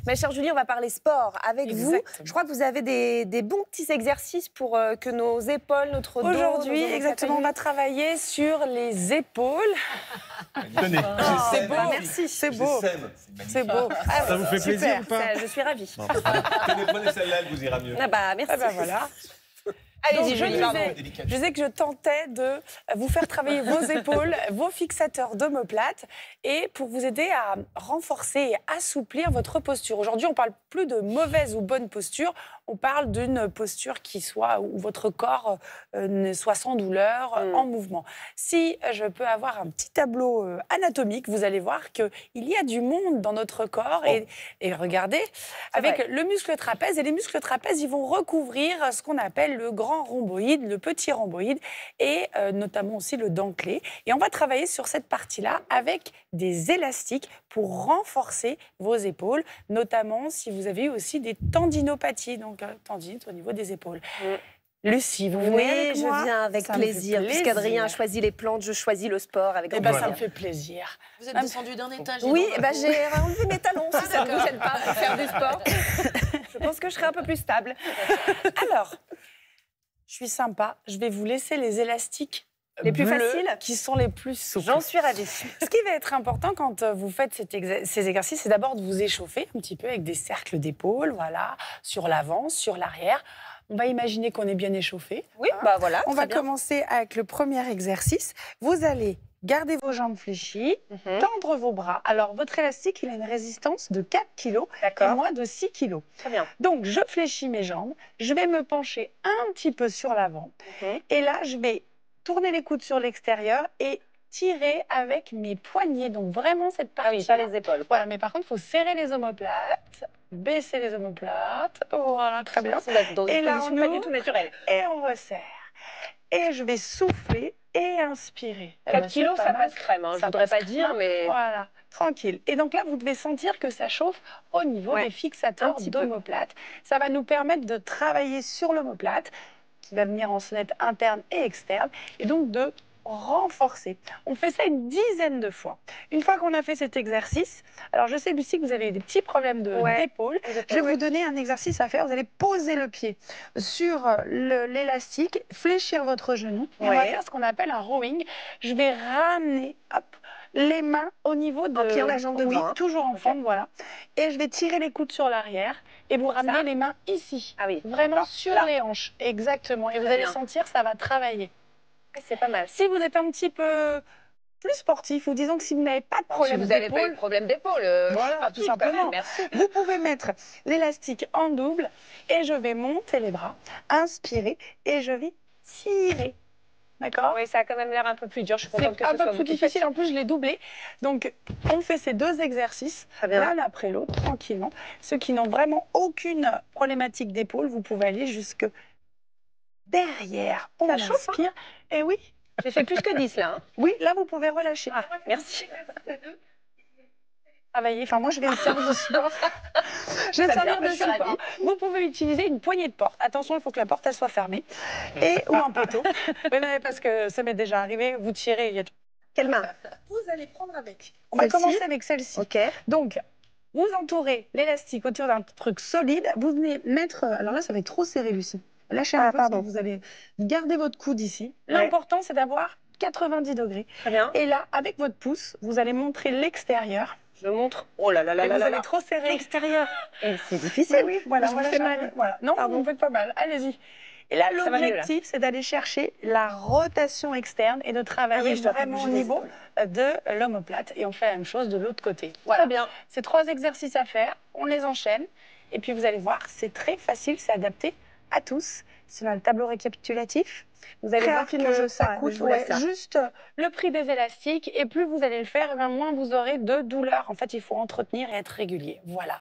Ma chère Julie, on va parler sport avec vous. Exactement. Je crois que vous avez des bons petits exercices pour que nos épaules, notre dos... Aujourd'hui, nos exactement, on va travailler sur les épaules. Tenez, C'est beau, merci. c'est beau. C'est beau. Ça vous fait plaisir ou pas? Ça, je suis ravie. Tenez, prenez celle-là, elle vous ira mieux. Ah bah, merci. Ah ben voilà. Allez-y, Donc, Julie, pardon. je disais que je tentais de vous faire travailler vos épaules, vos fixateurs d'omoplate, et pour vous aider à renforcer et assouplir votre posture. Aujourd'hui, on ne parle plus de mauvaise ou bonne posture, on parle d'une posture qui soit, où votre corps soit sans douleur, en mouvement. Si je peux avoir un petit tableau anatomique, vous allez voir qu'il y a du monde dans notre corps. Et regardez, avec le muscle trapèze, et les muscles trapèzes, ils vont recouvrir ce qu'on appelle le grand rhomboïde, le petit rhomboïde, et notamment aussi le dentelé. Et on va travailler sur cette partie-là avec des élastiques pour renforcer vos épaules, notamment si vous avez aussi des tendinopathies, donc tendinite au niveau des épaules. Lucie, vous venez avec Oui, moi? je viens avec Ça me fait plaisir. Puisqu'Adrien a choisi les plantes, je choisis le sport avec Eh grand ben, ça me plaisir. fait plaisir. Vous êtes descendu d'un étage. Oui, dis donc. bah, j'ai enlevé mes talons, si ça ne vous gêne pas, pour faire du sport. Je pense que je serai un peu plus stable. Alors, je suis sympa, je vais vous laisser les élastiques Les plus bleus faciles qui sont les plus souples. J'en suis ravie. Ce qui va être important quand vous faites ces exercices, c'est d'abord de vous échauffer un petit peu avec des cercles d'épaules, voilà, sur l'avant, sur l'arrière. On va imaginer qu'on est bien échauffé. Oui, bah voilà. On très va bien. commencer avec le premier exercice. Vous allez garder vos jambes fléchies, tendre vos bras. Alors, votre élastique, il a une résistance de 4 kg et D'accord. moi de 6 kg. Très bien. Donc, je fléchis mes jambes, je vais me pencher un petit peu sur l'avant. Et là, je vais tourner les coudes sur l'extérieur et tirer avec mes poignets. Donc, vraiment cette partie. Ah oui, pas les épaules. Voilà, mais par contre, il faut serrer les omoplates, baisser les omoplates. Voilà, très bien. On va être dans Et une là, position on pas ouvre. du tout naturelle. Et on resserre. Et je vais souffler et inspirer. 4 kilos, ça passe crème. Hein. Je Ça voudrais passe pas dire, mais... Voilà, tranquille. Et donc là, vous devez sentir que ça chauffe au niveau Ouais, des un fixateurs petit peu. d'omoplate. Ça va nous permettre de travailler sur l'omoplate, qui va venir en sonnette interne et externe, et donc de renforcer. On fait ça une dizaine de fois. Une fois qu'on a fait cet exercice, alors je sais, Lucie, que vous avez des petits problèmes d'épaule. Je vais vous donner un exercice à faire. Vous allez poser le pied sur l'élastique, fléchir votre genou. Et on va faire ce qu'on appelle un rowing. Je vais ramener les mains au niveau de... En pliant la jambe devant, Oui, hein. toujours en fente, voilà. Et je vais tirer les coudes sur l'arrière et vous ramenez les mains ici. Ah oui. Vraiment D'accord. sur Là. les hanches. Exactement. Et vous allez bien. sentir, ça va travailler. C'est pas mal. Si vous êtes un petit peu plus sportif, ou disons que si vous n'avez pas de problème Si vous n'avez pas eu d'épaule, de problème d'épaule, voilà, tout simplement. Merci. Vous pouvez mettre l'élastique en double et je vais monter les bras, inspirer et je vais tirer. D'accord? Oui, ça a quand même l'air un peu plus dur. Je suis contente que C'est ce un soit peu vous plus qui faites. difficile, en plus je l'ai doublé. Donc on fait ces deux exercices, Très bien. l'un après l'autre, tranquillement. Ceux qui n'ont vraiment aucune problématique d'épaule, vous pouvez aller jusque derrière. On Ça chauffe, inspire. Et oui, J'ai fait plus que 10 là. Hein. oui, là vous pouvez relâcher. Ah, merci. Travailler. Enfin, moi, je vais me servir de support. Je vais me servir de support. Vous pouvez utiliser une poignée de porte. Attention, il faut que la porte elle soit fermée. Ou un poteau. Mais non, parce que ça m'est déjà arrivé. Vous tirez. Quelle main? Vous allez prendre avec. On va Celle-ci. commencer avec celle-ci. Ok. Donc, vous entourez l'élastique autour d'un truc solide. Vous venez mettre. Alors là, ça va être trop serré, Lucie. Lâchez un peu. pardon. Vous allez garder votre coude ici. Ouais. L'important, c'est d'avoir 90 degrés. Très bien. Et là, avec votre pouce, vous allez montrer l'extérieur. Je montre. Oh là là là Et là vous là allez là. trop serrer. L'extérieur. Et c'est difficile. Oui, voilà, Je vous voilà, fais j'ai mal. un peu- voilà. Non, Pardon. vous ne faites pas mal. Allez-y. Et là, Ça va mieux, là. l'objectif, c'est d'aller chercher la rotation externe et de travailler Ah oui, je dois vraiment au bouger les niveau de l'omoplate. Et on fait la même chose de l'autre côté. Très bien. C'est 3 exercices à faire. On les enchaîne. Et puis, vous allez voir, c'est très facile. C'est adapté à tous. C'est dans le tableau récapitulatif. Vous allez Très voir rapidement, que je ça crois, coûte je vous laisse ça. juste le prix des élastiques. Et plus vous allez le faire, eh bien, moins vous aurez de douleur. En fait, il faut entretenir et être régulier. Voilà.